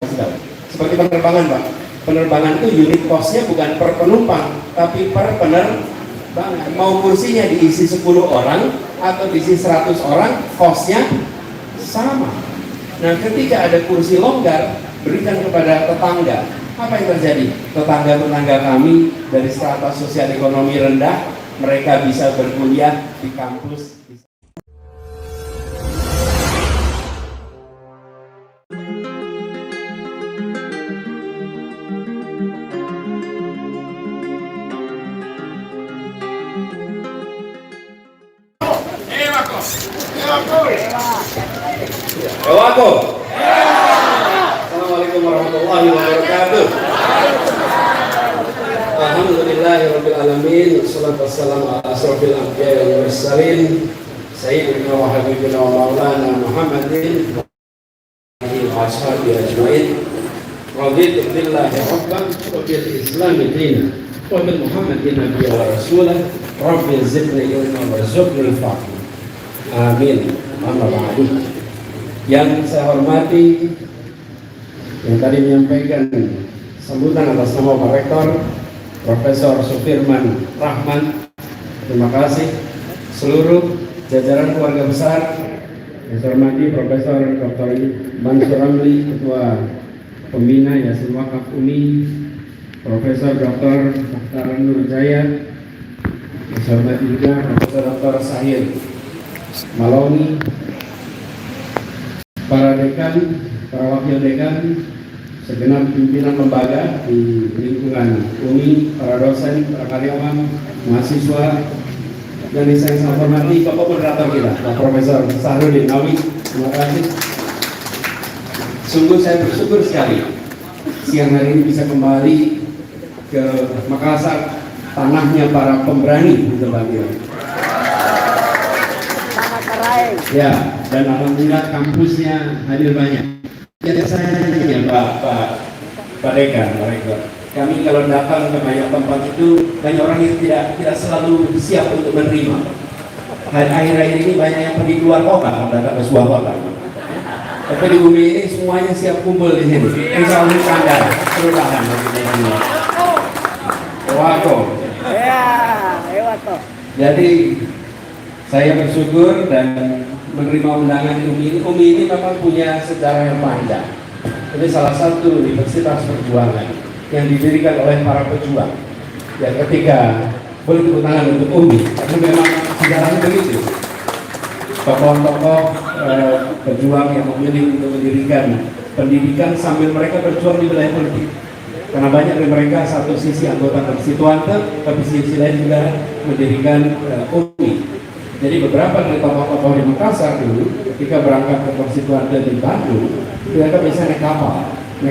Seperti penerbangan, Pak. Penerbangan itu unit cost-nya bukan per penumpang, tapi per penerbangan. Mau kursinya diisi 10 orang atau diisi 100 orang, cost-nya sama. Nah, ketika ada kursi longgar, berikan kepada tetangga. Apa yang terjadi? Tetangga-tetangga kami dari strata sosial ekonomi rendah, mereka bisa berkuliah di kampus. Ewako. Assalamualaikum warahmatullahi wabarakatuh. Alhamdulillahirabbil alamin. Wassalatu wassalamu ala asrofil anbiya'i wal mursalin sayyidina wa habibina wa maulana Muhammadin wa alihi wa ashabihi ajmain. Raditu billahi rabban wa bil islami dinan wa bil Muhammadin nabiyyan wa rasulan. Rabbi zidni ilman warzuqni al-fahma. Amin. Amma ba'du. Yang saya hormati, yang tadi menyampaikan sambutan atas nama Pak Rektor Profesor Sufirman Rahman, terima kasih. Seluruh jajaran keluarga besar yang saya hormati, Profesor Dr. Mansur Ramli, Ketua Pembina Yayasan Wakaf Umi, Profesor Dr. Mukhtar Nurjaya, yang saya hormati juga Profesor Dr. Sahir Malauni, para dekan, para wakil dekan, segenap pimpinan lembaga di lingkungan UMI, para dosen, para karyawan, mahasiswa, dan saya sangat hormati Bapak moderator kita, Pak Profesor Sahrudin Nawi. Terima kasih. Sungguh saya bersyukur sekali siang hari ini bisa kembali ke Makassar, tanahnya para pemberani di tempat ini. Ya, dan alhamdulillah kampusnya hadir banyak. Ya, saya ya Pak Dekan, Pak Rektor. Kami kalau datang ke banyak tempat itu banyak orang yang tidak selalu siap untuk menerima. Akhir-akhir ini banyak yang pergi keluar kota, kalau datang ke sebuah kota. Tapi di bumi ini semuanya siap kumpul di sini. Insya Allah standar, perubahan bagi ini. Ewako. Ya, Ewako. Jadi saya bersyukur dan menerima undangan UMI ini. UMI ini memang punya sejarah yang panjang. Ini salah satu universitas perjuangan yang didirikan oleh para pejuang. Yang ketika boleh tepuk tangan untuk UMI, karena memang sejarahnya begitu. Tokoh-tokoh pejuang yang memilih untuk mendirikan pendidikan sambil mereka berjuang di wilayah politik. Karena banyak dari mereka satu sisi anggota konstituante, tapi sisi lain juga mendirikan UMI. Jadi beberapa dari tokoh-tokoh di Makassar dulu ketika berangkat ke konstituante di Bandung, mereka bisa naik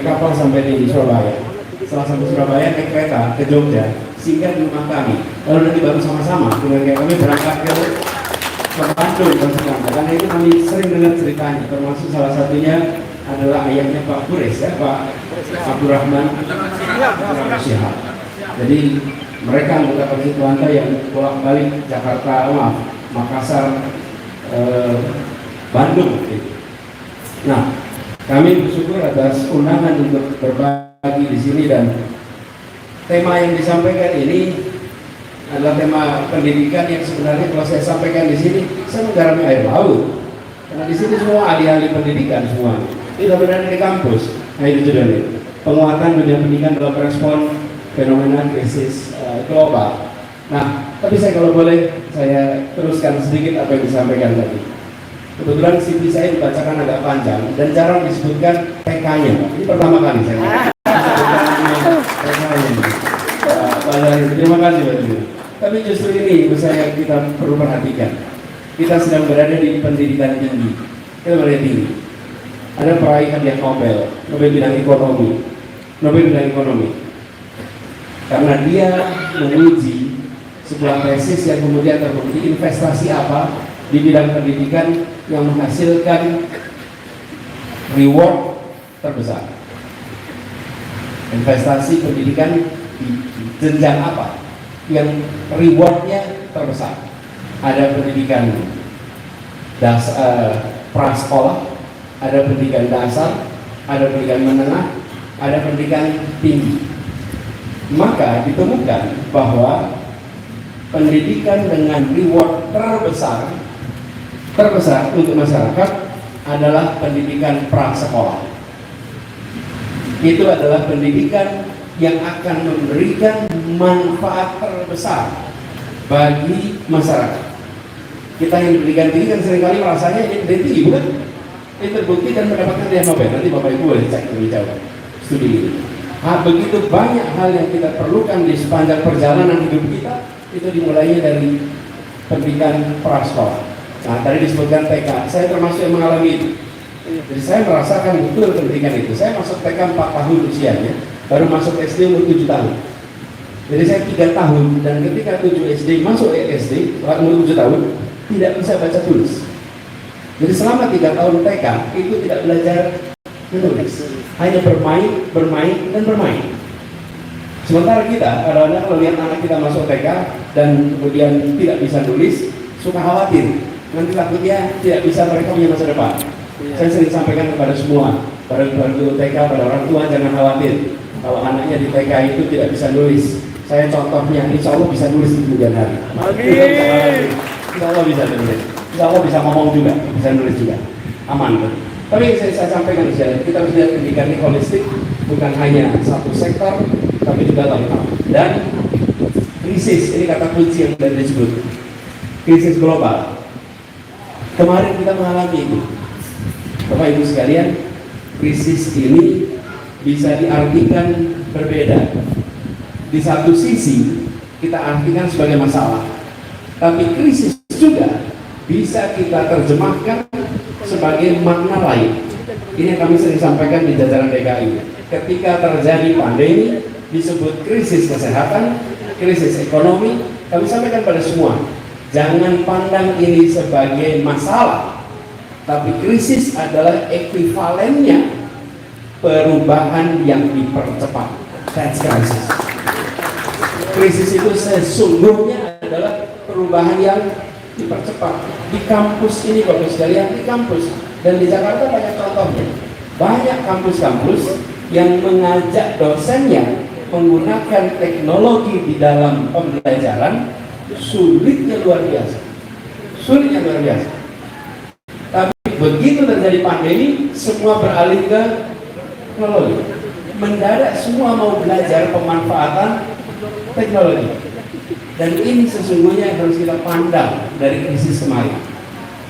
kapal sampai di Surabaya. Setelah sampai Surabaya naik kereta ke Jogja, singgah di rumah kami. Lalu nanti baru sama-sama dengan kayak kami berangkat ke Bandung konstituante. Karena itu kami sering dengar ceritanya, termasuk salah satunya adalah ayahnya Pak Kures, ya, Pak Abdurrahman Syihab. Jadi mereka anggota konstituante yang bolak-balik Jakarta, Makassar, Bandung. Nah, kami bersyukur atas undangan untuk berbagi di sini, dan tema yang disampaikan ini adalah tema pendidikan yang sebenarnya kalau saya sampaikan di sini saya menggarami air laut. Karena di sini semua ahli-ahli pendidikan semua. Tidak berada di kampus. Nah, itu judulnya. Penguatan dunia pendidikan dalam respon fenomena krisis global. Nah, tapi saya kalau boleh saya teruskan sedikit apa yang disampaikan tadi. Kebetulan CV saya dibacakan agak panjang dan jarang disebutkan PK-nya. Ini pertama kali saya terima kasih Pak Jumir. Tapi justru ini menurut saya kita perlu perhatikan. Kita sedang berada di pendidikan tinggi. Kita berada tinggi. Ada peraih hadiah Nobel bidang ekonomi, Nobel bidang ekonomi. Karena dia menguji sebuah tesis yang kemudian terbukti investasi apa di bidang pendidikan yang menghasilkan reward terbesar. Investasi pendidikan di jenjang apa yang rewardnya terbesar. Ada pendidikan prasekolah, ada pendidikan dasar, ada pendidikan menengah, ada pendidikan tinggi. Maka ditemukan bahwa pendidikan dengan reward terbesar untuk masyarakat adalah pendidikan prasekolah. Itu adalah pendidikan yang akan memberikan manfaat terbesar bagi masyarakat. Kita yang pendidikan tinggi kan seringkali merasanya ini pendidikan tinggi, bukan? Ini terbukti dan mendapatkan hadiah Nobel. Nanti Bapak Ibu boleh cek lebih jauh studi ini. Begitu banyak hal yang kita perlukan di sepanjang perjalanan hidup kita, itu dimulainya dari pendidikan prasekolah. Nah, tadi disebutkan TK, saya termasuk yang mengalami itu. Jadi saya merasakan betul pendidikan itu. Saya masuk TK 4 tahun usianya, baru masuk SD umur 7 tahun. Jadi saya 3 tahun, dan ketika 7 SD masuk SD, umur 7 tahun, tidak bisa baca tulis. Jadi selama 3 tahun TK, itu tidak belajar menulis, hanya bermain, dan bermain. Sementara kita, kadang-kadang kalau lihat anak kita masuk TK dan kemudian tidak bisa nulis, suka khawatir, nanti takutnya tidak bisa, mereka punya masa depan. Saya sering sampaikan kepada semua, pada guru TK, pada orang tua, jangan khawatir kalau anaknya di TK itu tidak bisa nulis. Saya contohnya, insya Allah bisa nulis di kemudian hari. Amin. Insya Allah bisa nulis, insya Allah bisa ngomong juga, bisa nulis juga, aman. Tapi yang saya sampaikan, kita harus lihat pendidikan ini holistik, bukan hanya satu sektor, tapi juga lengkap. Dan krisis, ini kata kunci yang sudah disebut, krisis global. Kemarin kita mengalami itu. Bapak Ibu sekalian, krisis ini bisa diartikan berbeda. Di satu sisi kita artikan sebagai masalah, tapi krisis juga bisa kita terjemahkan sebagai makna lain. Ini yang kami sering sampaikan di jajaran DKI. Ketika terjadi pandemi, disebut krisis kesehatan, krisis ekonomi, kami sampaikan pada semua, jangan pandang ini sebagai masalah, tapi krisis adalah ekuivalennya perubahan yang dipercepat. That's crisis. Krisis itu sesungguhnya adalah perubahan yang dipercepat. Di kampus ini Bapak sekalian, di kampus dan di Jakarta banyak contohnya. Banyak kampus-kampus yang mengajak dosennya menggunakan teknologi di dalam pembelajaran, sulitnya luar biasa. Tapi begitu terjadi pandemi, semua beralih ke teknologi. Mendadak semua mau belajar pemanfaatan teknologi. Dan ini sesungguhnya yang harus kita pandang dari krisis kemarin.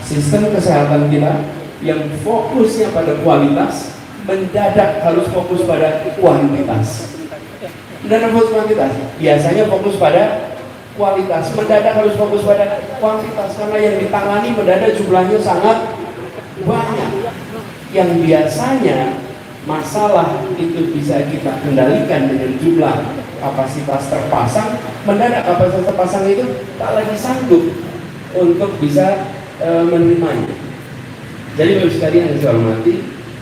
Sistem kesehatan kita yang fokusnya pada kualitas, mendadak harus fokus pada kuantitas. Mendadak fokus kuantitas, biasanya fokus pada kualitas, mendadak harus fokus pada kuantitas, karena yang ditangani mendadak jumlahnya sangat banyak. Yang biasanya masalah itu bisa kita kendalikan dengan jumlah kapasitas terpasang, mendadak kapasitas terpasang itu tak lagi sanggup untuk bisa menerimanya. Jadi Bapak sekalian yang saya hormati,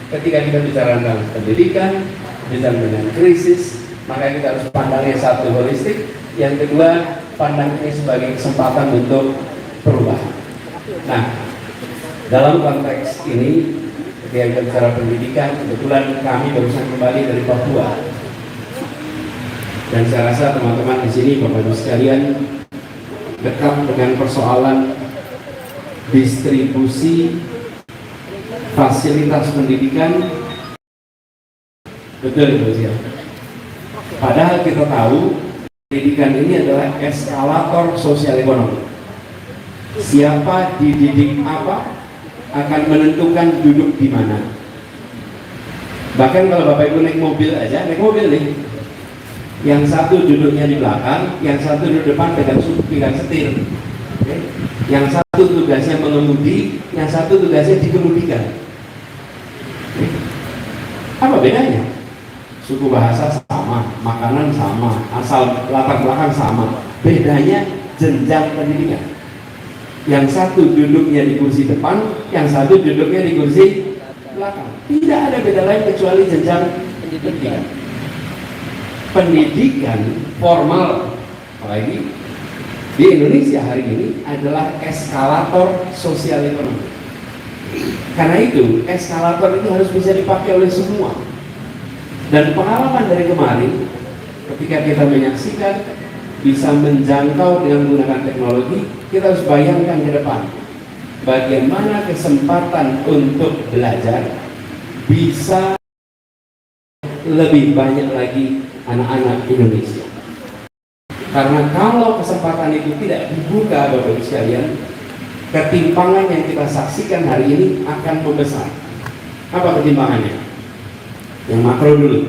ketika kita bicara tentang pendidikan, bicara dengan krisis, maka kita harus pandangnya satu holistik, yang kedua pandang ini sebagai kesempatan untuk perubahan. Nah, dalam konteks ini, ketika kita bicara pendidikan, kebetulan kami barusan kembali dari Papua. Dan saya rasa teman-teman di sini, Bapak Ibu sekalian, dekat dengan persoalan distribusi fasilitas pendidikan. Betul, Bapak Ibu. Padahal kita tahu pendidikan ini adalah eskalator sosial ekonomi. Siapa dididik apa akan menentukan duduk di mana. Bahkan kalau Bapak Ibu naik mobil aja, naik mobil nih, yang satu duduknya di belakang, yang satu duduk depan pegang setir. Okay. Yang satu tugasnya mengemudi, yang satu tugasnya dikemudikan. Okay. Apa bedanya? Suku bahasa sama, makanan sama, asal latar belakang sama. Bedanya jenjang pendidikan. Yang satu duduknya di kursi depan, yang satu duduknya di kursi belakang. Tidak ada beda lain kecuali jenjang pendidikan. Pendidikan formal, apalagi di Indonesia hari ini, adalah eskalator sosial ekonomi. Karena itu eskalator itu harus bisa dipakai oleh semua. Dan pengalaman dari kemarin, ketika kita menyaksikan bisa menjangkau dengan menggunakan teknologi, kita harus bayangkan ke depan bagaimana kesempatan untuk belajar bisa lebih banyak lagi anak-anak Indonesia. Karena kalau kesempatan itu tidak dibuka, Bapak Ibu sekalian, ketimpangan yang kita saksikan hari ini akan membesar. Apa ketimpangannya? Yang makro dulu,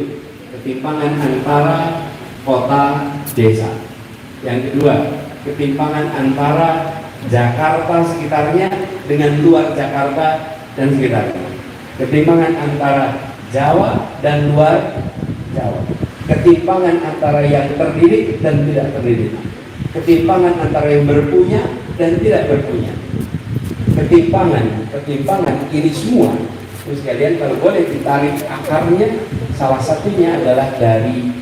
ketimpangan antara kota desa. Yang kedua, ketimpangan antara Jakarta sekitarnya dengan luar Jakarta dan sekitarnya. Ketimpangan antara Jawa dan luar Jawa. Ketimpangan antara yang terdidik dan tidak terdidik. Ketimpangan antara yang berpunya dan tidak berpunya. Ketimpangan ini semua, terus kalian kalau boleh ditarik akarnya, salah satunya adalah dari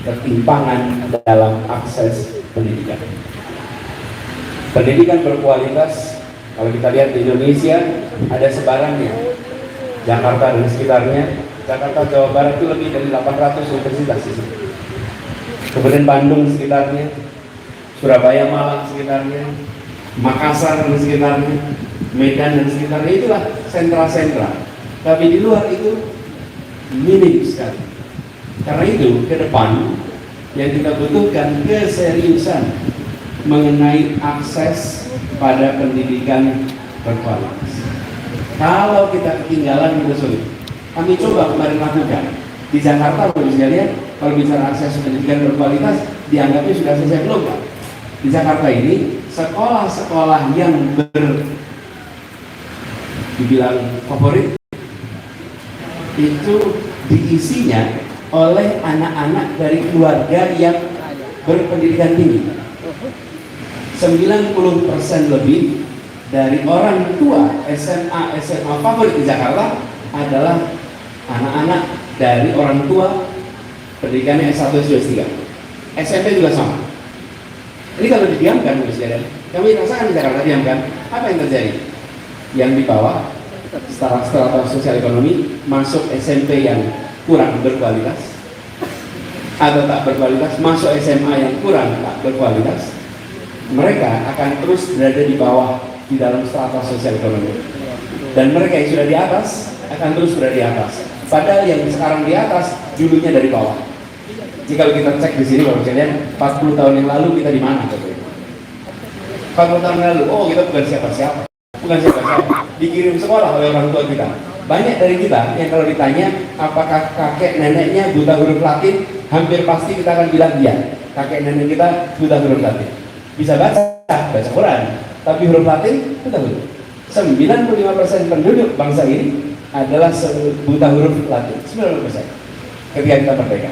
ketimpangan dalam akses pendidikan. Pendidikan berkualitas, kalau kita lihat di Indonesia ada sebarannya. Jakarta dan sekitarnya, Jakarta, Jawa Barat itu lebih dari 800 universitas di sini. Kemudian Bandung sekitarnya, Surabaya, Malang sekitarnya, Makassar dan sekitarnya, Medan dan sekitarnya, itulah sentra-sentra. Tapi di luar itu minim sekali. Karena itu ke depan yang kita butuhkan keseriusan mengenai akses pada pendidikan berkualitas. Kalau kita ketinggalan itu sulit. Kami coba kemarin lakukan di Jakarta, kalau bicara akses pendidikan berkualitas dianggapnya sudah selesai belum, Pak? Di Jakarta ini sekolah-sekolah yang dibilang favorit itu diisinya oleh anak-anak dari keluarga yang berpendidikan tinggi. 90% lebih dari orang tua SMA favorit di Jakarta adalah anak-anak dari orang tua pendidikannya S1, S2, S3. SMP juga sama. Ini kalau didiamkan, kami rasakan di Jakarta, diamkan, apa yang terjadi? Yang di bawah strata sosial ekonomi masuk SMP yang kurang berkualitas atau tak berkualitas, masuk SMA yang kurang tak berkualitas, mereka akan terus berada di bawah di dalam strata sosial ekonomi. Dan mereka yang sudah di atas akan terus berada di atas. Padahal yang sekarang di atas dulunya dari bawah. Jika kita cek di sini, Bapak sekalian, 40 tahun yang lalu kita di mana? 40 tahun yang lalu, oh kita bukan siapa-siapa. Bukan siapa-siapa. Dikirim sekolah oleh orang tua kita. Banyak dari kita yang kalau ditanya apakah kakek neneknya buta huruf Latin, hampir pasti kita akan bilang iya. Kakek nenek kita buta huruf Latin. Bisa baca Quran, tapi huruf Latin buta huruf. 95% penduduk bangsa ini adalah buta huruf Latin. 90% ketika kita merdeka.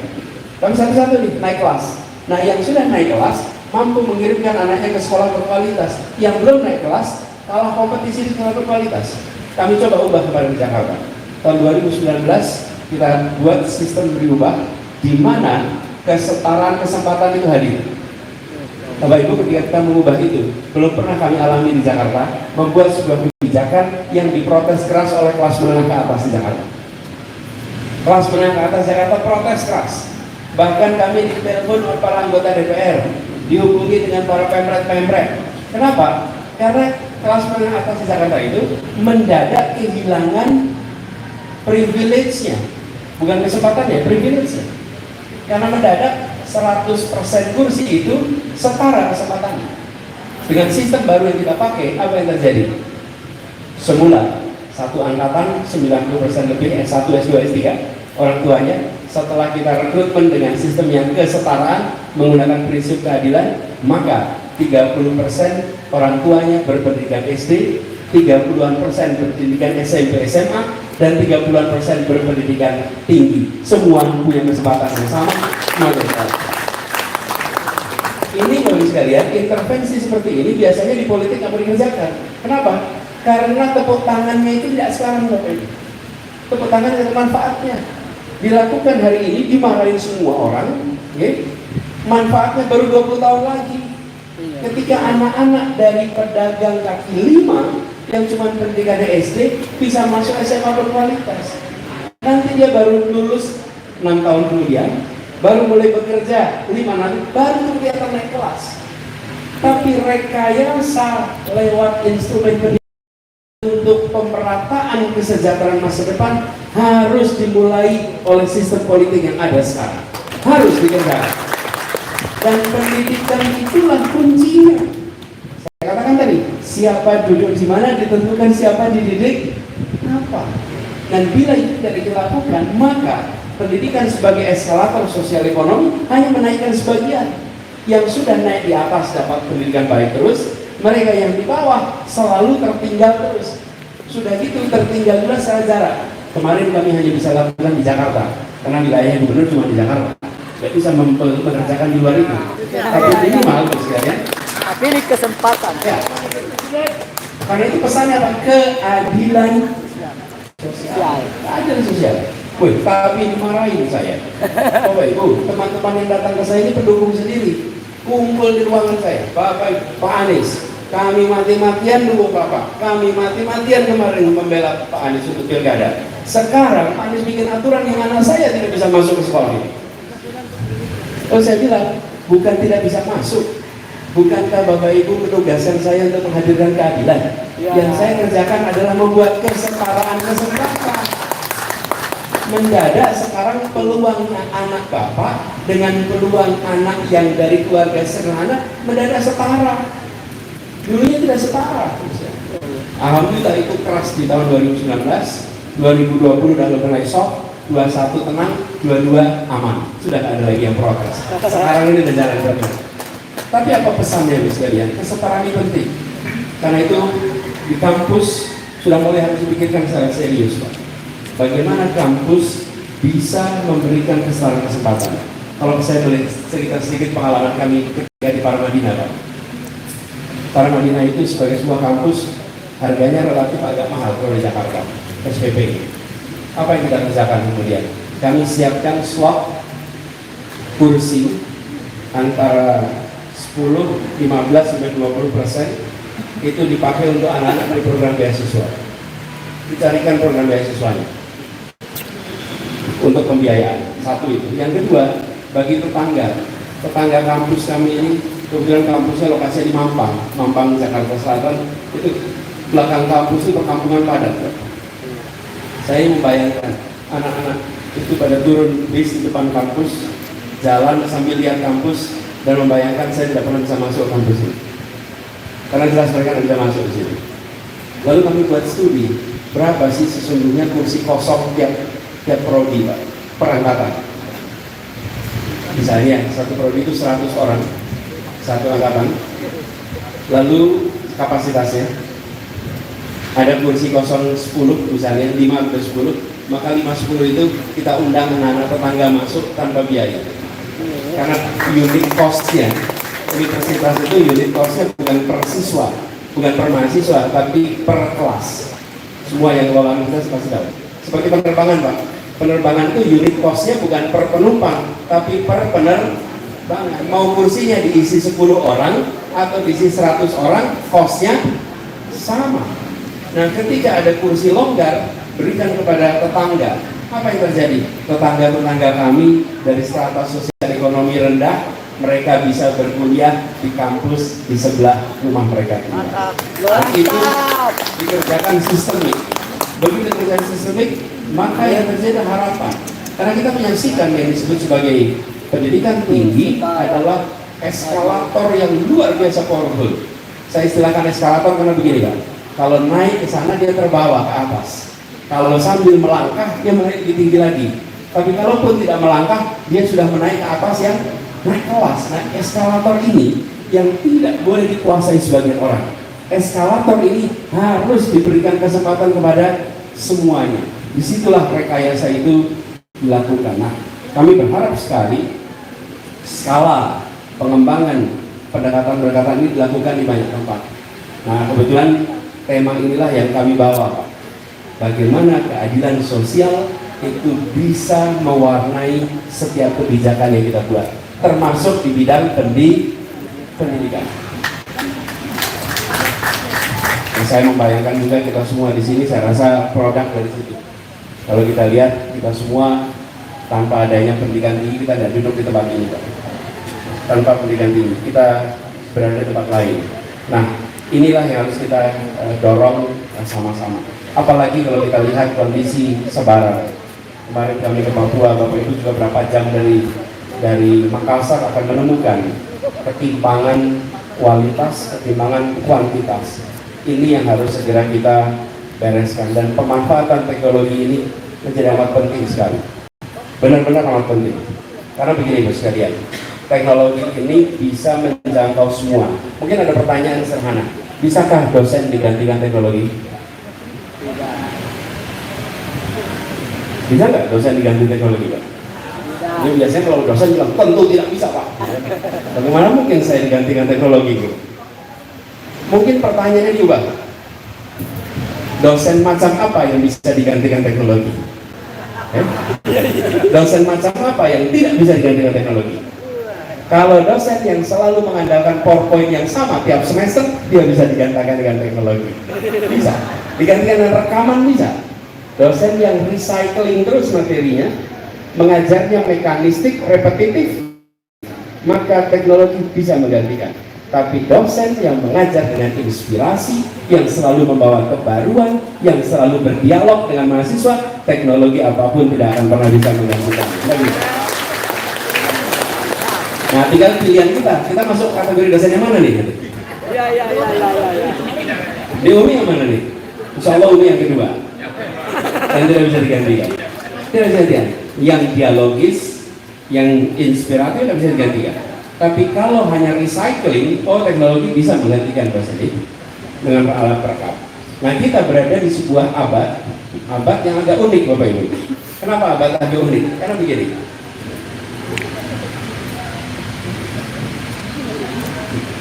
Kami satu-satu nih naik kelas. Nah, yang sudah naik kelas mampu mengirimkan anaknya ke sekolah berkualitas. Yang belum naik kelas kalah kompetisi di sekolah berkualitas. Kami coba ubah kemarin di Jakarta. Tahun 2019 kita buat sistem berubah di mana kesetaraan kesempatan itu hadir. Bapak Ibu, ketika kita mengubah itu, belum pernah kami alami di Jakarta, membuat sebuah kebijakan yang diprotes keras oleh kelas menengah ke atas di Jakarta. Kelas menengah ke atas Jakarta protes keras. Bahkan kami ditelepon oleh para anggota DPR, dihubungi dengan para pemret. Kenapa? Karena kelas menengah atas di Jakarta itu mendadak kehilangan privilege-nya, bukan kesempatannya, privilege-nya. Karena mendadak 100% kursi itu setara kesempatannya. Dengan sistem baru yang kita pakai, apa yang terjadi? Semula satu angkatan 90% lebih S1, S2, S3 orang tuanya. Setelah kita rekrutmen dengan sistem yang kesetaraan menggunakan prinsip keadilan, maka 30% orang tuanya berpendidikan SD, 30-an% berpendidikan SMP, SMA, dan 30-an% berpendidikan tinggi. Semua punya kesempatan yang sama. Ini Bapak sekalian, intervensi seperti ini biasanya di politik nggak boleh dikerjakan. Kenapa? Karena tepuk tangannya itu tidak sekarang, Bapak Ibu. Tepuk tangan ada manfaatnya. Dilakukan hari ini dimarahin semua orang, ya. Manfaatnya baru 20 tahun lagi. Ketika anak-anak dari pedagang kaki lima yang cuma pendidikan SD bisa masuk SMA berkualitas. Nanti dia baru lulus 6 tahun kemudian, baru mulai bekerja 5 nanti, baru kelihatan naik kelas. Tapi rekayasa lewat instrumen pendidikan untuk pemerataan kesejahteraan masa depan harus dimulai oleh sistem politik yang ada sekarang. Harus dikerjakan. Dan pendidikan itulah kuncinya. Saya katakan tadi, siapa duduk di mana ditentukan siapa dididik apa. Dan bila itu tidak dilakukan, maka pendidikan sebagai eskalator sosial ekonomi hanya menaikkan sebagian. Yang sudah naik di atas dapat pendidikan baik terus, mereka yang di bawah selalu tertinggal terus. Sudah gitu tertinggal juga secara jarak. Kemarin kami hanya bisa lakukan di Jakarta, karena wilayahnya gubernur cuma di Jakarta. Tidak bisa mengerjakan di luar itu. Tapi ini mahal sekalian. Tapi ini kesempatan. Ya. Karena itu pesannya apa? Keadilan sosial. Keadilan sosial. Wih, tapi dimarahin saya. Bapak Ibu, teman-teman yang datang ke saya ini pendukung sendiri. Kumpul di ruangan saya. Bapak, Pak Anies, kami mati-matian dukung Bapak. Kami mati-matian kemarin membela Pak Anies untuk pilkada. Sekarang Pak Anies bikin aturan yang anak saya tidak bisa masuk ke sekolah ini. Terus saya bilang, bukan tidak bisa masuk. Bukankah Bapak Ibu menugaskan saya untuk menghadirkan keadilan? Ya. Yang saya kerjakan adalah membuat kesetaraan kesempatan. Mendadak sekarang peluang anak Bapak dengan peluang anak yang dari keluarga sederhana mendadak setara. Dulunya tidak setara. Alhamdulillah itu keras di tahun 2019, 2020 udah mulai sok, 21 tenang, 22 aman. Sudah tidak ada lagi yang protes. Sekarang ini udah jalan benar. Tapi apa pesannya Ibu sekalian? Kesetaraan ini penting. Karena itu di kampus sudah mulai harus dipikirkan secara serius, Pak. Bagaimana kampus bisa memberikan kesetaraan kesempatan? Kalau saya boleh cerita sedikit pengalaman kami ketika di Paramadina, Pak. Paramadina itu sebagai sebuah kampus harganya relatif agak mahal kalau di Jakarta, SPP. Apa yang kita kerjakan kemudian? Kami siapkan slot kursi antara 10, 15 sampai 20% itu dipakai untuk anak-anak di program beasiswa. Dicarikan program beasiswanya untuk pembiayaan. Satu itu. Yang kedua, bagi tetangga kampus kami ini, kemudian kampusnya lokasinya di Mampang, Jakarta Selatan. Itu belakang kampus itu perkampungan padat. Saya membayangkan anak-anak itu pada turun bis di depan kampus, jalan sambil lihat kampus, dan membayangkan saya tidak pernah bisa masuk kampus ini. Karena jelas mereka tidak bisa masuk di sini. Lalu kami buat studi, berapa sih sesungguhnya kursi kosong tiap prodi, Pak, per angkatan. Misalnya satu prodi itu 100 orang, satu angkatan. Lalu kapasitasnya ada kursi kosong 10, misalnya 5 atau 10, maka 5-10 itu kita undang anak-anak tetangga masuk tanpa biaya. Karena unit cost-nya, universitas itu unit cost-nya bukan per siswa, bukan per mahasiswa, tapi per kelas. Semua yang kelola universitas pasti tahu. Seperti penerbangan, Pak. Penerbangan itu unit cost-nya bukan per penumpang, tapi per penerbangan. Mau kursinya diisi 10 orang atau diisi 100 orang, cost-nya sama. Nah, ketika ada kursi longgar, berikan kepada tetangga. Apa yang terjadi? Tetangga-tetangga kami dari strata sosial ekonomi rendah, mereka bisa berkuliah di kampus di sebelah rumah mereka. Itu dikerjakan sistemik. Begitu dikerjakan sistemik, maka yang terjadi harapan. Karena kita menyaksikan yang disebut sebagai pendidikan tinggi adalah eskalator yang luar biasa powerful. Saya istilahkan eskalator karena begini, Pak. Kalau naik ke sana dia terbawa ke atas. Kalau sambil melangkah dia menaik lebih tinggi lagi. Tapi kalaupun tidak melangkah dia sudah menaik ke atas yang naik kelas. Nah, eskalator ini yang tidak boleh dikuasai sebagian orang. Eskalator ini harus diberikan kesempatan kepada semuanya. Disitulah rekayasa itu dilakukan. Nah, kami berharap sekali skala pengembangan pendekatan-pendekatan ini dilakukan di banyak tempat. Nah, kebetulan tema inilah yang kami bawa, Pak. Bagaimana keadilan sosial itu bisa mewarnai setiap kebijakan yang kita buat, termasuk di bidang pendidikan. saya membayangkan juga kita semua di sini, saya rasa produk dari situ. Kalau kita lihat, kita semua tanpa adanya pendidikan tinggi, kita tidak duduk di tempat ini, Pak. Tanpa pendidikan tinggi, kita berada di tempat lain. Nah, inilah yang harus kita dorong sama-sama. Apalagi kalau kita lihat kondisi sebaran. Kemarin kami ke Papua, Bapak Ibu juga berapa jam dari Makassar akan menemukan ketimpangan kualitas, ketimpangan kuantitas. Ini yang harus segera kita bereskan, dan pemanfaatan teknologi ini menjadi amat penting sekali. Benar-benar amat penting. Karena begini, Bos sekalian, teknologi ini bisa menjangkau semua. Mungkin ada pertanyaan sederhana, bisakah dosen digantikan teknologi? Bisa nggak dosen diganti teknologi, Pak? Ini biasanya kalau dosen bilang, tentu tidak bisa, Pak. Bagaimana mungkin saya digantikan teknologi? Mungkin pertanyaannya diubah. Dosen macam apa yang bisa digantikan teknologi? Dosen macam apa yang tidak bisa digantikan teknologi? Kalau dosen yang selalu mengandalkan PowerPoint yang sama tiap semester, dia bisa digantikan dengan teknologi. Bisa. Digantikan dengan rekaman bisa. Dosen yang recycling terus materinya, mengajarnya mekanistik, repetitif, maka teknologi bisa menggantikan. Tapi dosen yang mengajar dengan inspirasi, yang selalu membawa kebaruan, yang selalu berdialog dengan mahasiswa, teknologi apapun tidak akan pernah bisa menggantikan. Nah, tinggal pilihan kita masuk kategori dosen yang mana nih? Ya. Di UMI yang mana nih? Insya Allah UMI yang kedua. Dan tidak bisa digantikan. Tidak bisa digantikan. Yang dialogis, yang inspiratif tidak bisa digantikan. Tapi kalau hanya recycling, teknologi bisa menggantikan dosen itu dengan alat perekam. Nah, kita berada di sebuah abad yang agak unik, Bapak Ibu. Kenapa abad agak unik? Karena begini.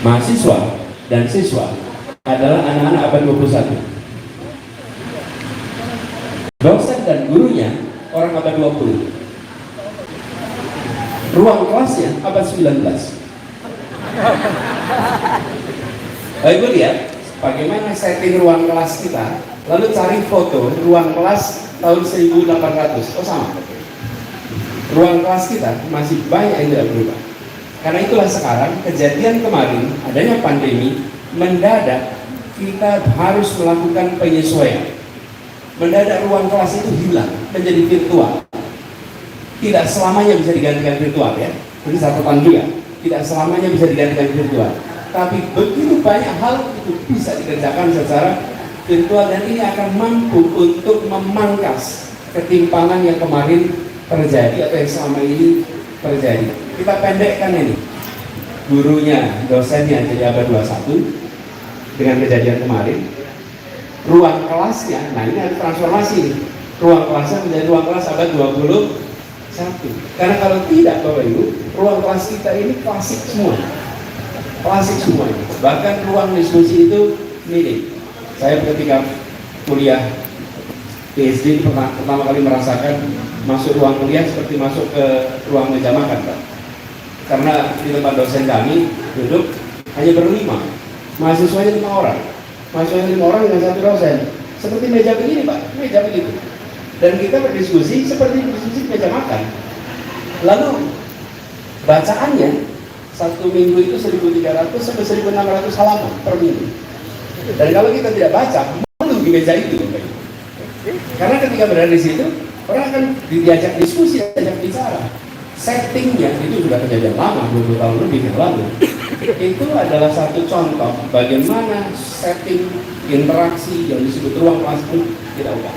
Mahasiswa dan siswa adalah anak-anak abad 21. Dosen dan gurunya orang abad 20. Ruang kelasnya abad 19. Ibu lihat bagaimana setting ruang kelas kita, lalu cari foto ruang kelas tahun 1800. Sama. Ruang kelas kita masih banyak yang tidak berubah. Karena itulah sekarang kejadian kemarin adanya pandemi mendadak kita harus melakukan penyesuaian. Mendadak ruang kelas itu hilang menjadi virtual. Tidak selamanya bisa digantikan virtual, ya. Ini catatan juga. Tidak selamanya bisa digantikan virtual. Tapi begitu banyak hal itu bisa dikerjakan secara virtual, dan ini akan mampu untuk memangkas ketimpangan yang kemarin terjadi atau yang selama ini terjadi. Kita pendekkan ini. Gurunya, dosennya jadi abad 21 dengan kejadian kemarin. Ruang kelasnya, nah ini ada transformasi nih. Ruang kelasnya menjadi ruang kelas abad 21. Karena kalau tidak, Bapak Ibu, ruang kelas kita ini klasik semua. Klasik semua. Bahkan ruang diskusi itu minim. Saya ketika kuliah PhD pertama kali merasakan masuk ruang kuliah seperti masuk ke ruang meja makan, Pak. Karena di tempat dosen kami duduk hanya berlima. Mahasiswanya 5 orang. Mahasiswanya 5 orang dengan satu dosen. Seperti meja begini, Pak, meja begitu. Dan kita berdiskusi seperti berdiskusi meja makan. Lalu bacaannya satu minggu itu 1.300 sampai 1.600 halaman per minggu. Dan kalau kita tidak baca, malu di meja itu. Karena ketika berada di situ, orang akan diajak diskusi, diajak bicara. Settingnya itu sudah kejadian lama, 20 tahun lebih yang lalu. Itu adalah satu contoh bagaimana setting interaksi yang disebut ruang kelas itu kita ubah.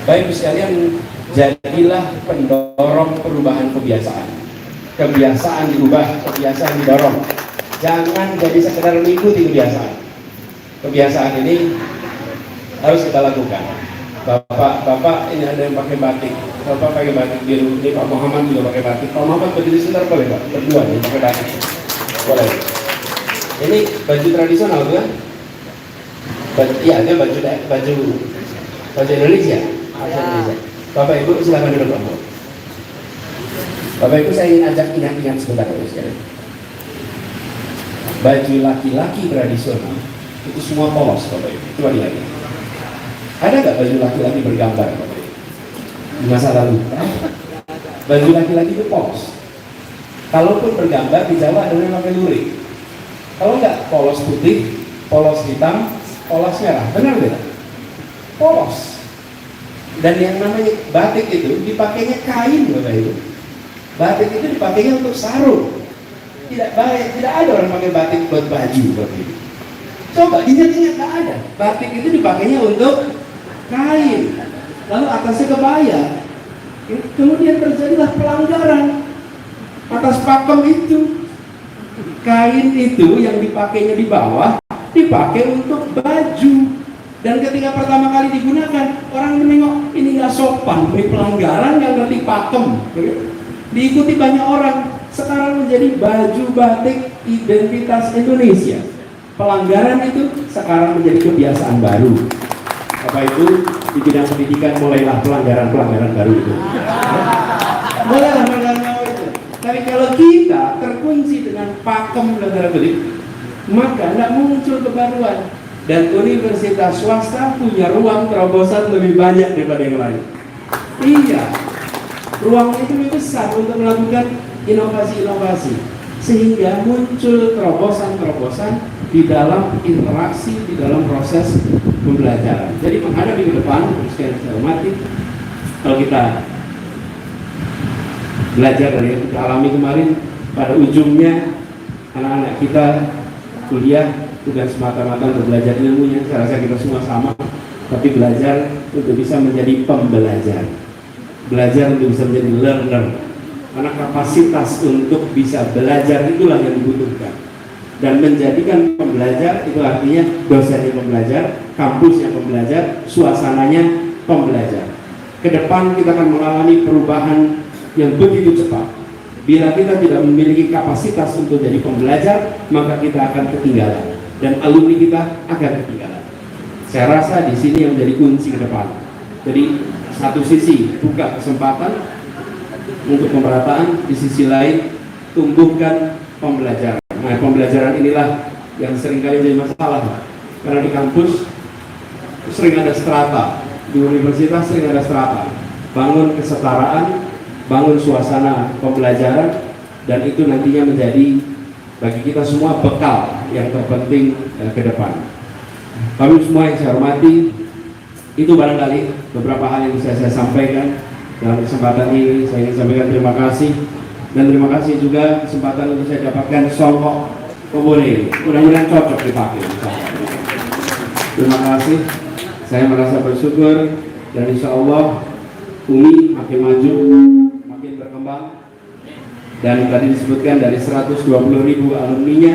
Baik sekalian, jadilah pendorong perubahan kebiasaan. Kebiasaan diubah, kebiasaan didorong. Jangan jadi sekedar mengikuti kebiasaan. Kebiasaan ini harus kita lakukan. Bapak ini ada yang pakai batik. Bapak pakai batik biru. Ini Pak Muhammad juga pakai batik. Pak Muhammad berdiri sebentar boleh, Pak? Berdua nih pakai batik. Boleh. Ini baju tradisional kan? Iya, ini baju Indonesia. Indonesia. Bapak Ibu silakan duduk, Pak. Bapak Ibu, saya ingin ajak ingat-ingat sebentar, sekalian. Baju laki-laki tradisional itu semua polos Bapak Ibu. Coba lihat. Ada nggak baju laki-laki bergambar Bapak Ibu? Di masa lalu, baju laki-laki itu polos. Kalaupun bergambar di Jawa ada yang pakai lurik. Kalau nggak polos putih, polos hitam, polos merah, benar tidak? Polos. Dan yang namanya batik itu dipakainya kain Bapak Ibu. Batik itu dipakainya untuk sarung. Tidak baik, tidak ada orang pakai batik buat baju Bapak Ibu. Coba ingat-ingat, nggak ada. Batik itu dipakainya untuk kain, lalu atasnya kebaya. Kemudian terjadilah pelanggaran atas pakem itu. Kain itu yang dipakainya di bawah dipakai untuk baju. Dan ketika pertama kali digunakan, orang menengok ini nggak sopan, ini pelanggaran, nggak ngerti pakem. Diikuti banyak orang. Sekarang menjadi baju batik identitas Indonesia. Pelanggaran itu sekarang menjadi kebiasaan baru. Bapak Ibu, di bidang pendidikan mulailah pelanggaran baru itu. Mulailah pelanggaran baru itu. Tapi kalau kita terkunci dengan pakem dan tanda kutip, maka tidak muncul kebaruan. Dan universitas swasta punya ruang terobosan lebih banyak daripada yang lain. Iya, ruangnya itu lebih besar untuk melakukan inovasi-inovasi, sehingga muncul terobosan-terobosan di dalam interaksi, di dalam proses pembelajaran. Jadi menghadapi ke depan, sekali saya hormati, kalau kita belajar dari yang kita alami kemarin, pada ujungnya anak-anak kita kuliah bukan semata-mata untuk belajar ilmunya, saya rasa kita semua sama, tapi belajar untuk bisa menjadi pembelajar, belajar untuk bisa menjadi learner. Karena kapasitas untuk bisa belajar itulah yang dibutuhkan. Dan menjadikan pembelajar itu artinya dosennya pembelajar, kampusnya pembelajar, suasananya pembelajar. Kedepan kita akan mengalami perubahan yang begitu cepat. Bila kita tidak memiliki kapasitas untuk jadi pembelajar, maka kita akan ketinggalan. Dan alumni kita akan ketinggalan. Saya rasa di sini yang menjadi kunci ke depan. Jadi satu sisi buka kesempatan untuk pemerataan, di sisi lain tumbuhkan pembelajaran. Nah, pembelajaran inilah yang seringkali menjadi masalah. Karena di kampus sering ada strata, di universitas sering ada strata. Bangun kesetaraan, bangun suasana pembelajaran, dan itu nantinya menjadi bagi kita semua bekal yang terpenting ke depan. Kami semua yang saya hormati, itu barangkali beberapa hal yang bisa saya sampaikan dalam kesempatan ini. Saya ingin sampaikan terima kasih, dan terima kasih juga kesempatan untuk saya dapatkan songkok kobone. Mudah-mudahan cocok dipakai. Terima kasih. Saya merasa bersyukur, dan insya Allah UMI makin maju, makin berkembang. Dan tadi disebutkan dari 120.000 alumninya,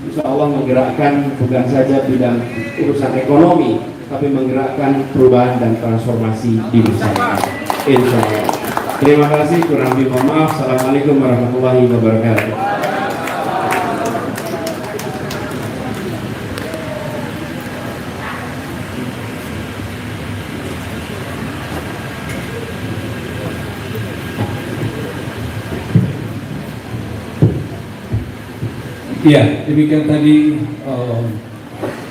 insya Allah menggerakkan bukan saja bidang urusan ekonomi, tapi menggerakkan perubahan dan transformasi di masyarakat. Insya Allah. Terima kasih, kurang lebih mohon maaf. Assalamualaikum warahmatullahi wabarakatuh. Ya, demikian tadi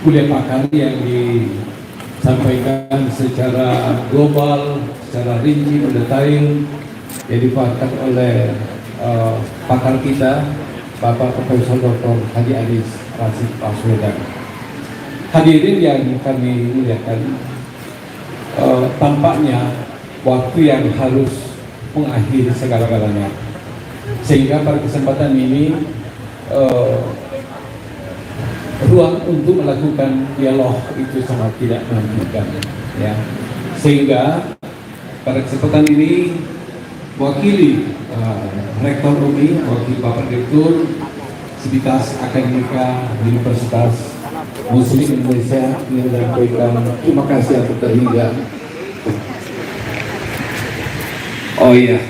kuliah pakar yang disampaikan secara global, secara rinci, mendetail, yang dipaparkan oleh pakar kita, Bapak Profesor Dr. Haji Anies Rashid Baswedan. Hadirin yang kami muliakan, tampaknya waktu yang harus mengakhiri segala-galanya, sehingga pada kesempatan ini ruang untuk melakukan dialog itu sangat tidak memungkinkan, ya. Sehingga pada kesempatan ini wakili Rektor UMI, wakil Bapak Direktur Sivitas Akademika Universitas Muslim Indonesia yang menyampaikan terima kasih atas terhingga. Oh iya,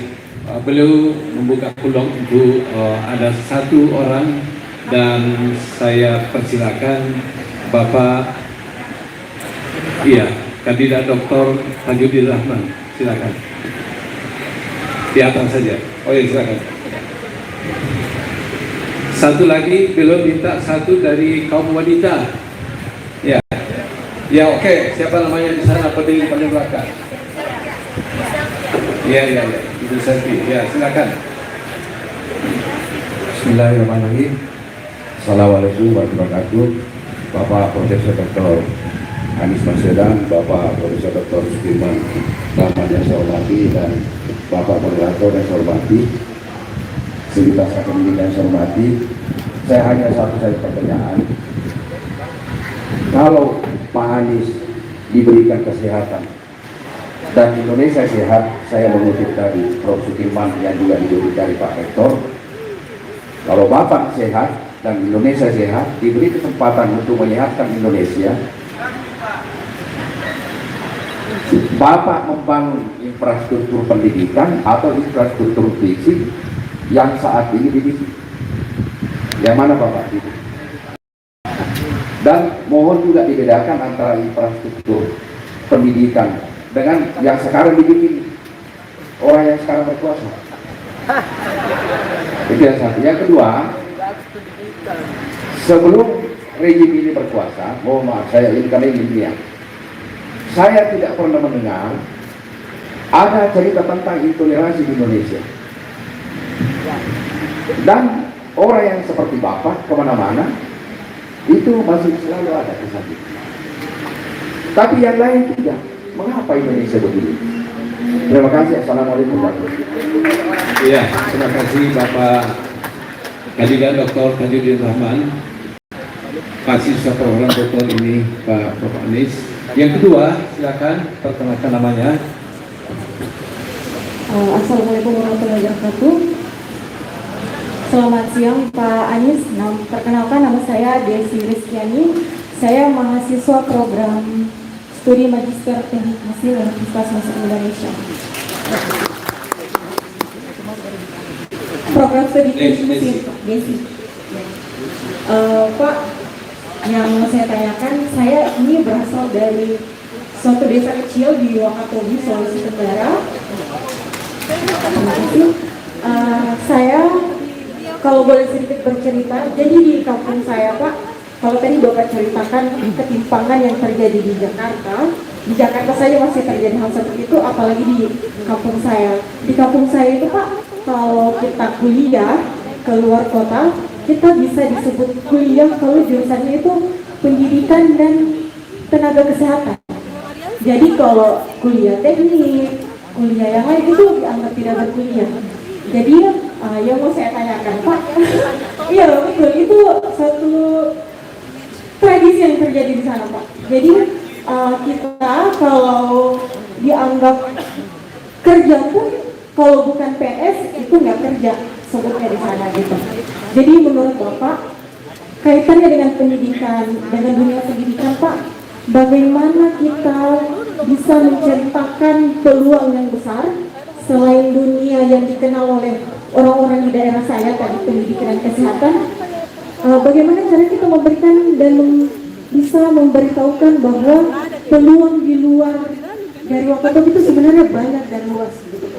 beliau membuka peluang untuk ada satu orang, dan saya persilakan Bapak kandidat Dr. Tajudin Rahman, silakan di atas saja. Oh iya, silakan. Satu lagi beliau minta satu dari kaum wanita Ya, ya oke. Siapa namanya di sana? Paling belakang. Ya, Ibu Selvi. Ya, silakan. Bismillahirrahmanirrahim. Assalamualaikum warahmatullahi wabarakatuh. Bapak Profesor Dr. Anies Baswedan, Bapak Profesor Dr. Sudirman Rahman yang saya hormati, dan Bapak Moderator yang saya hormati, Sivitas Akademik yang saya hormati. Saya hanya satu saja pertanyaan. Kalau Pak Anies diberikan kesehatan dan Indonesia sehat, saya mengutip dari Prof. Sudirman yang juga diberi dari Pak Rektor. Kalau Bapak sehat dan Indonesia sehat, diberi kesempatan untuk menyehatkan Indonesia, Bapak membangun infrastruktur pendidikan atau infrastruktur fisik yang saat ini dimiliki. Yang mana Bapak? Dan mohon juga dibedakan antara infrastruktur pendidikan dengan yang sekarang dibikin orang yang sekarang berkuasa. Itu yang satu. Yang kedua, sebelum rejim ini berkuasa, mohon maaf saya ini karena ini saya tidak pernah mendengar ada cerita tentang intoleransi di Indonesia. Dan orang yang seperti Bapak kemana-mana itu masih selalu ada kesan itu. Tapi yang lain tidak. Mengapa Indonesia begini? Terima kasih. Assalamualaikum warahmatullahi wabarakatuh. Iya, terima kasih Bapak Kandidat Dr. Tajudin Rahman, mahasiswa program doktor ini Pak Prof. Anies. Yang kedua, silakan perkenalkan namanya. Assalamualaikum warahmatullahi wabarakatuh. Selamat siang Pak Anies. Perkenalkan nama saya Desi Rizkyani. Saya mahasiswa program Studi Magister Teknik Mesin Universitas Mesir Indonesia. Program studi Teknik Mesin, Desi. Pak, yang mau saya tanyakan, saya ini berasal dari suatu desa kecil di Wakatobi, Sulawesi Tenggara. Saya kalau boleh sedikit bercerita, jadi di kampung saya Pak, kalau tadi Bapak ceritakan ketimpangan yang terjadi di Jakarta saja masih terjadi hal seperti itu, apalagi di kampung saya. Di kampung saya itu Pak, kalau kita kuliah ke luar kota, kita bisa disebut kuliah kalau jurusannya itu pendidikan dan tenaga kesehatan. Jadi kalau kuliah teknik, kuliah yang lain itu dianggap tidak berkuliah. Jadi yang mau saya tanyakan Pak, iya betul, itu satu tradisi yang terjadi di sana Pak. Jadi kita kalau dianggap kerja pun kalau bukan PNS itu nggak kerja sebutnya di sana gitu. Jadi menurut Bapak kaitannya dengan pendidikan, dengan dunia pendidikan Pak, bagaimana kita bisa menceritakan peluang yang besar selain dunia yang dikenal oleh orang-orang di daerah saya tadi pendidikan dan kesehatan, bagaimana cara kita memberikan dan bisa memberitahukan bahwa peluang di luar dari Wakatobi itu sebenarnya banyak dan luas gitu.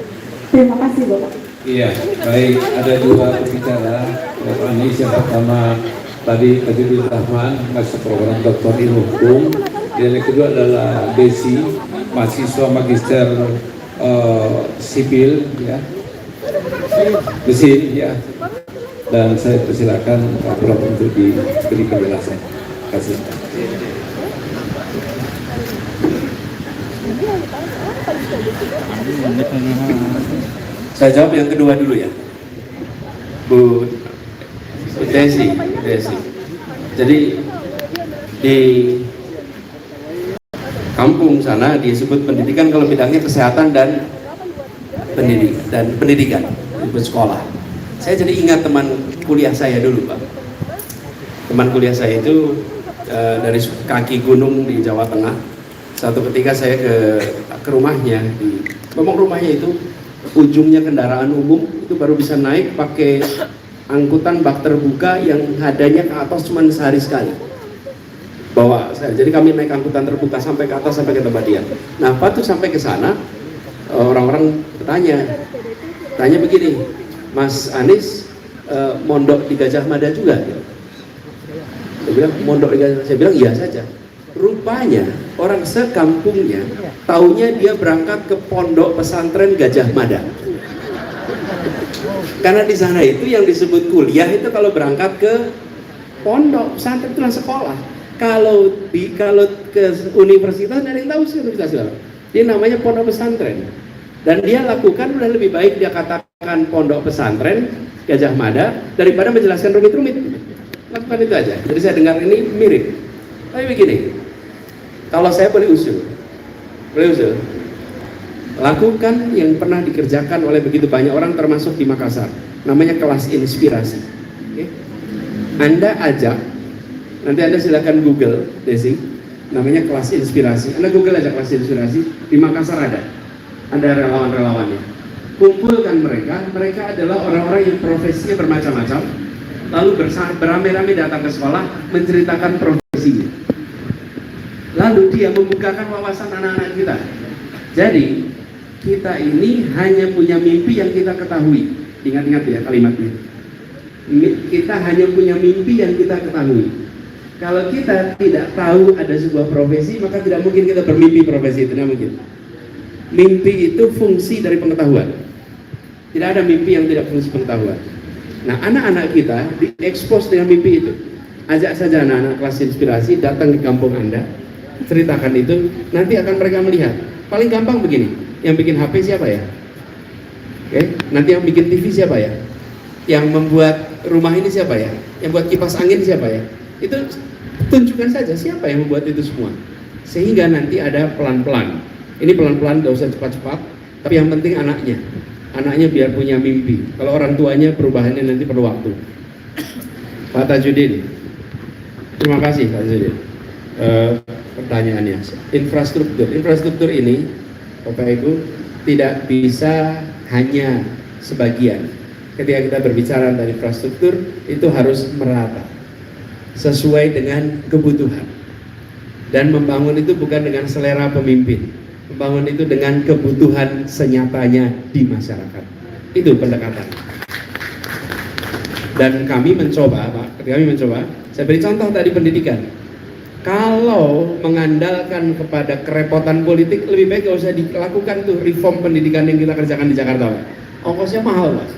Terima kasih Bapak. Iya, baik, ada dua pembicara, Bapak Anies. Yang pertama tadi Tajudin Rahman, mahasiswa program doktor ilmu hukum, dan yang kedua adalah Desi, mahasiswa magister sipil, ya, mesin, ya. Dan saya persilakan Pak Prof untuk diberi penjelasan. Terima kasih. Saya jawab yang kedua dulu ya, Bu Desi. Jadi di kampung sana disebut pendidikan kalau bidangnya kesehatan dan pendidikan, disebut sekolah. Saya jadi ingat teman kuliah saya dulu Pak. Teman kuliah saya itu dari kaki gunung di Jawa Tengah. Satu ketika saya ke rumahnya, ngomong rumahnya itu ujungnya kendaraan umum, itu baru bisa naik pakai angkutan bak terbuka yang hadanya ke atas cuma sehari sekali. Bawa saya, jadi kami naik angkutan terbuka sampai ke atas sampai ke tempat dia. Nah, waktu sampai ke sana orang-orang tanya begini, Mas Anies mondok di Gajah Mada juga? Dia bilang mondok di Gajah Mada. Saya bilang iya saja. Rupanya orang sekampungnya taunya dia berangkat ke pondok pesantren Gajah Mada. Karena di sana itu yang disebut kuliah itu kalau berangkat ke pondok pesantren itu sekolah. Kalau ke universitas ada yang tahu sih universitas apa. Dia namanya pondok pesantren. Dan dia lakukan udah lebih baik dia katakan pondok pesantren Gajah Mada daripada menjelaskan rumit-rumit. Lakukan itu aja. Jadi saya dengar ini mirip. Tapi begini, kalau saya boleh usul, lakukan yang pernah dikerjakan oleh begitu banyak orang termasuk di Makassar, namanya kelas inspirasi. Okay? Anda ajak, nanti Anda silakan Google, Desi, namanya kelas inspirasi. Anda Google aja kelas inspirasi, di Makassar ada relawan-relawannya. Kumpulkan mereka adalah orang-orang yang profesinya bermacam-macam, lalu beramai-ramai datang ke sekolah menceritakan profesinya. Lalu dia membukakan wawasan anak-anak kita. Jadi kita ini hanya punya mimpi yang kita ketahui. Ingat-ingat ya kalimatnya. Kita hanya punya mimpi yang kita ketahui. Kalau kita tidak tahu ada sebuah profesi, maka tidak mungkin kita bermimpi profesi itu. Tidak mungkin. Mimpi itu fungsi dari pengetahuan. Tidak ada mimpi yang tidak fungsi pengetahuan. Nah, anak-anak kita diekspos dengan mimpi itu. Ajak saja anak-anak kelas inspirasi datang di kampung Anda, ceritakan itu, nanti akan mereka melihat. Paling gampang begini, yang bikin HP siapa ya? Oke, nanti yang bikin TV siapa ya? Yang membuat rumah ini siapa ya? Yang buat kipas angin siapa ya? Itu tunjukkan saja siapa yang membuat itu semua. Sehingga nanti ada pelan-pelan. Ini pelan-pelan, gak usah cepat-cepat, tapi yang penting anaknya. Anaknya biar punya mimpi. Kalau orang tuanya perubahannya nanti perlu waktu. Pak Tajudin, terima kasih Pak Tajudin. Pertanyaannya, infrastruktur ini, Bapak Ibu, tidak bisa hanya sebagian. Ketika kita berbicara tentang infrastruktur, itu harus merata, sesuai dengan kebutuhan. Dan membangun itu bukan dengan selera pemimpin, membangun itu dengan kebutuhan senyatanya di masyarakat. Itu pendekatan. Dan kami mencoba, Pak, saya beri contoh tadi pendidikan. Kalau mengandalkan kepada kerepotan politik, lebih baik gak usah dilakukan tuh reform pendidikan yang kita kerjakan di Jakarta, Pak. Ongkosnya mahal, Pak.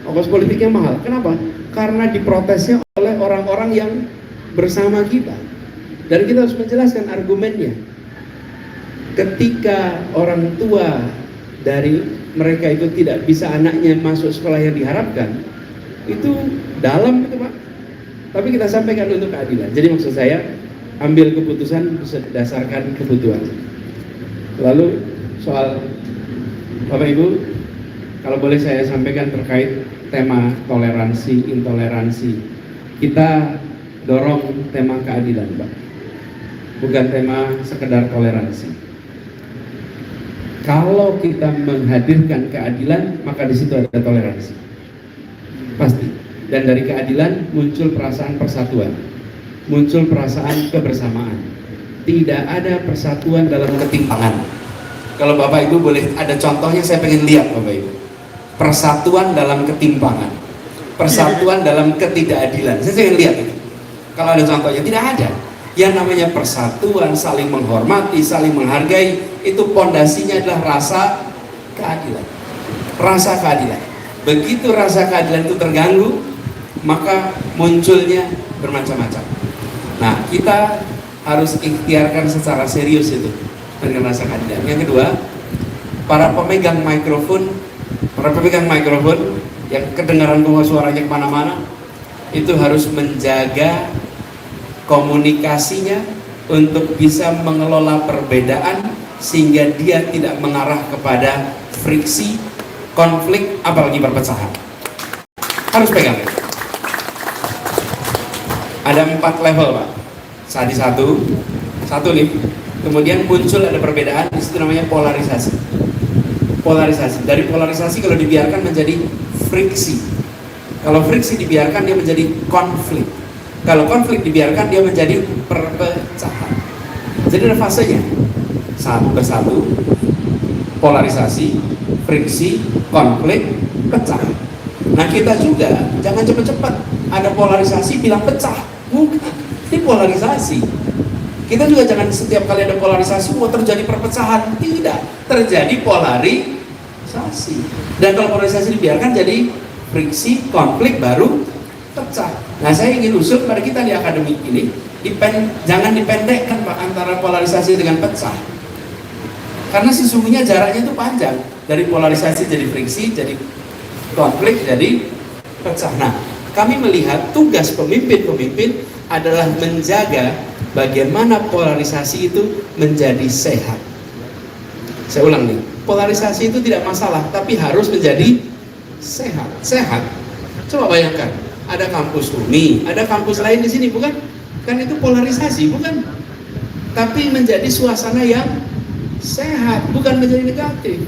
Ongkos politiknya mahal. Kenapa? Karena diprotesnya oleh orang-orang yang bersama kita. Dan kita harus menjelaskan argumennya. Ketika orang tua dari mereka itu tidak bisa anaknya masuk sekolah yang diharapkan, itu dalam itu, Pak. Tapi kita sampaikan untuk keadilan. Jadi maksud saya, ambil keputusan berdasarkan kebutuhan. Lalu soal Bapak Ibu, kalau boleh saya sampaikan terkait tema toleransi, intoleransi. Kita dorong tema keadilan, Pak. Bukan tema sekedar toleransi. Kalau kita menghadirkan keadilan, maka di situ ada toleransi. Pasti. Dan dari keadilan muncul perasaan persatuan. Muncul perasaan kebersamaan. Tidak ada persatuan dalam ketimpangan. Kalau Bapak Ibu boleh ada contohnya, saya pengen lihat Bapak Ibu. Persatuan dalam ketimpangan, persatuan dalam ketidakadilan. Saya pengen lihat itu. Kalau ada contohnya, tidak ada. Yang namanya persatuan, saling menghormati, saling menghargai, itu pondasinya adalah rasa keadilan. Rasa keadilan. Begitu rasa keadilan itu terganggu, maka munculnya bermacam-macam. Nah, kita harus ikhtiarkan secara serius itu dengan rasa keadilan. Yang kedua, para pemegang mikrofon yang kedengaran suaranya kemana-mana, itu harus menjaga komunikasinya untuk bisa mengelola perbedaan sehingga dia tidak mengarah kepada friksi, konflik, apalagi perpecahan. Harus pegang itu. Ada 4 level, Pak. Tadi satu nih. Kemudian muncul ada perbedaan, di situ namanya polarisasi. Dari polarisasi kalau dibiarkan menjadi friksi. Kalau friksi dibiarkan dia menjadi konflik. Kalau konflik dibiarkan dia menjadi perpecahan. Jadi ada fasenya. Bersatu, polarisasi, friksi, konflik, pecah. Nah, kita juga jangan cepat-cepat ada polarisasi bilang pecah. Bukan, ini polarisasi. Kita juga jangan setiap kali ada polarisasi mau terjadi perpecahan. Tidak, terjadi polarisasi. Dan kalau polarisasi dibiarkan jadi friksi, konflik, baru pecah. Nah, saya ingin usul pada kita di akademik ini, jangan dipendekkan Pak antara polarisasi dengan pecah. Karena sesungguhnya jaraknya itu panjang. Dari polarisasi jadi friksi, jadi konflik, jadi pecah. Nah, kami melihat tugas pemimpin-pemimpin adalah menjaga bagaimana polarisasi itu menjadi sehat. Saya ulang nih, polarisasi itu tidak masalah, tapi harus menjadi sehat. Sehat. Coba bayangkan, ada kampus UNI, ada kampus lain di sini, bukan? Kan itu polarisasi, bukan? Tapi menjadi suasana yang sehat, bukan menjadi negatif.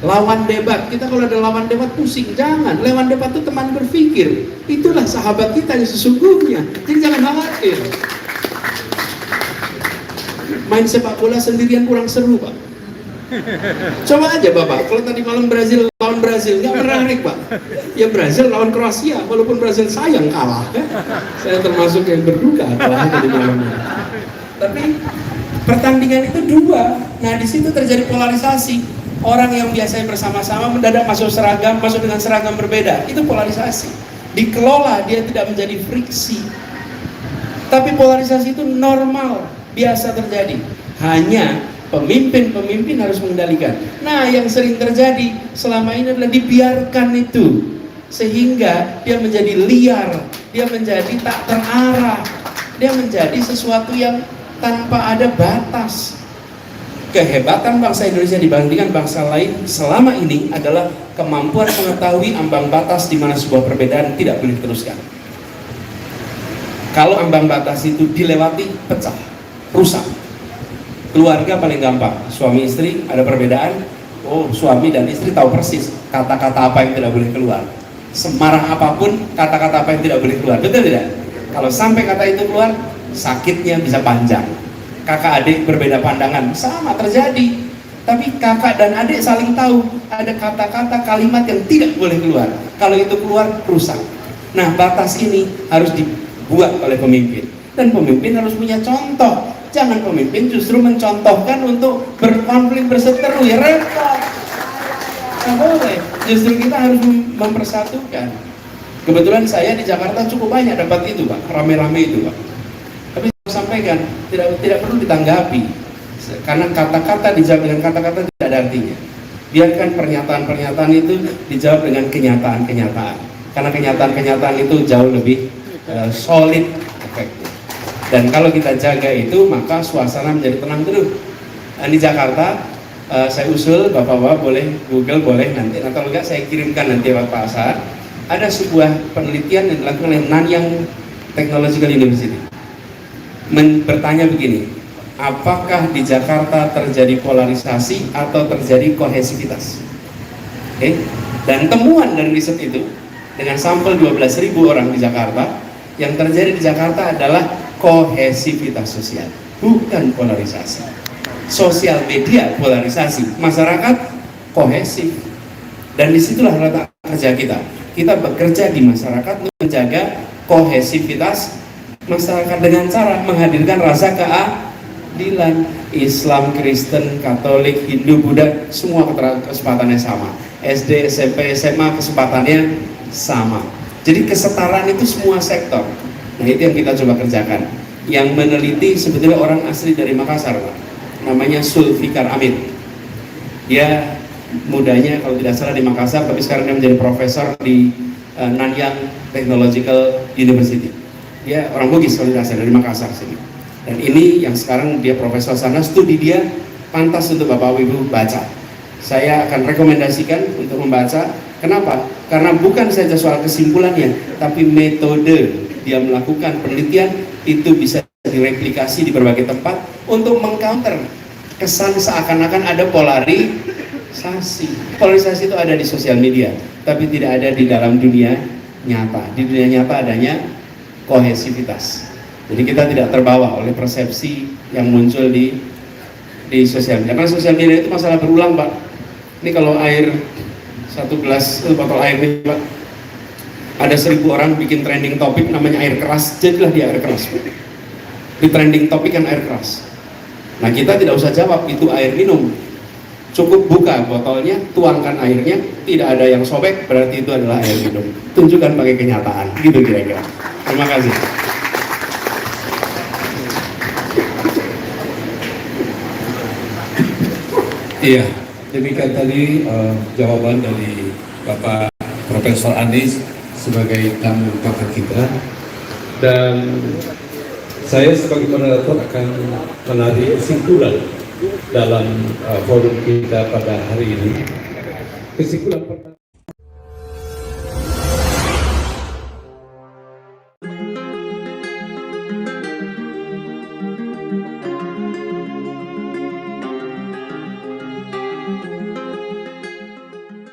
Lawan debat, kita kalau ada lawan debat pusing, jangan. Lawan debat itu teman berpikir, itulah sahabat kita yang sesungguhnya. Jadi jangan khawatir. Main sepak bola sendirian kurang seru, Pak. Coba aja Bapak, kalau tadi malam Brazil lawan Brazil, nggak menarik Pak. Ya Brazil lawan Kroasia, walaupun Brazil sayang kalah. Saya termasuk yang berduka kalah tadi malam. Tapi pertandingan itu dua. Nah di situ terjadi polarisasi. Orang yang biasanya bersama-sama mendadak masuk dengan seragam berbeda. Itu polarisasi. Dikelola dia tidak menjadi friksi. Tapi polarisasi itu normal, biasa terjadi. Hanya pemimpin-pemimpin harus mengendalikan. Nah, yang sering terjadi selama ini adalah dibiarkan itu, sehingga dia menjadi liar, dia menjadi tak terarah, dia menjadi sesuatu yang tanpa ada batas. Kehebatan bangsa Indonesia dibandingkan bangsa lain selama ini adalah kemampuan mengetahui ambang batas di mana sebuah perbedaan tidak boleh diteruskan. Kalau ambang batas itu dilewati, pecah, rusak. Keluarga paling gampang, suami istri ada perbedaan, oh suami dan istri tahu persis kata-kata apa yang tidak boleh keluar. Semarah apapun, kata-kata apa yang tidak boleh keluar, betul tidak? Kalau sampai kata itu keluar, sakitnya bisa panjang. Kakak adik berbeda pandangan, sama terjadi. Tapi kakak dan adik saling tahu ada kata-kata kalimat yang tidak boleh keluar. Kalau itu keluar, rusak. Nah, batas ini harus dibuat oleh pemimpin. Dan pemimpin harus punya contoh. Jangan pemimpin justru mencontohkan untuk berkonflik, berseteru, ya repot. Nggak boleh. Justru kita harus mempersatukan. Kebetulan saya di Jakarta cukup banyak dapat itu Pak, rame-rame itu Pak. Tapi saya sampaikan, tidak perlu ditanggapi. Karena kata-kata dijawab dengan kata-kata tidak ada artinya. Biarkan pernyataan-pernyataan itu dijawab dengan kenyataan-kenyataan. Karena kenyataan-kenyataan itu jauh lebih solid, efektif. Dan kalau kita jaga itu, maka suasana menjadi tenang terus. Di Jakarta, saya usul, Bapak-Bapak boleh Google, boleh nanti, atau enggak saya kirimkan nanti Bapak Asar. Ada sebuah penelitian yang dilakukan oleh Nanyang Technological University. Bertanya begini, apakah di Jakarta terjadi polarisasi atau terjadi kohesivitas? Okay. Dan temuan dari riset itu, dengan sampel 12.000 orang di Jakarta, yang terjadi di Jakarta adalah kohesivitas sosial, bukan polarisasi. Sosial media polarisasi, masyarakat kohesif. Dan disitulah letak kerja kita. Kita bekerja di masyarakat untuk menjaga kohesivitas masyarakat dengan cara menghadirkan rasa keadilan. Islam, Kristen, Katolik, Hindu, Buddha, semua kesempatannya sama. SD, SMP, SMA kesempatannya sama. Jadi kesetaraan itu semua sektor. Nah itu yang kita coba kerjakan. Yang meneliti sebetulnya orang asli dari Makassar Pak. Namanya Sulfikar Amin. Dia mudanya kalau tidak salah di Makassar, tapi sekarang dia menjadi profesor di Nanyang Technological University. Dia orang Bugis kalau tidak salah, dari Makassar sini. Dan ini yang sekarang dia profesor sana, studi dia pantas untuk Bapak Ibu baca. Saya akan rekomendasikan untuk membaca. Kenapa? Karena bukan saja soal kesimpulannya, tapi metode dia melakukan penelitian itu bisa direplikasi di berbagai tempat untuk mengcounter kesan seakan-akan ada polarisasi. Polarisasi itu ada di sosial media, tapi tidak ada di dalam dunia nyata. Di dunia nyata adanya kohesivitas. Jadi kita tidak terbawa oleh persepsi yang muncul di sosial media. Karena sosial media itu masalah berulang Pak. Ini kalau air satu gelas botol air ini Pak, ada 1.000 orang bikin trending topik namanya air keras, jadilah dia air keras Pak. Di trending topik kan air keras. Nah, kita tidak usah jawab itu air minum. Cukup buka botolnya, tuangkan airnya, tidak ada yang sobek, berarti itu adalah air minum. Tunjukkan pakai kenyataan, gitu kira-kira. Terima kasih. Iya, demikian tadi jawaban dari Bapak Profesor Anies sebagai tamu pakar kita. Dan saya sebagai moderator akan menarik kesimpulan dalam forum kita pada hari ini. Kesimpulan pertama,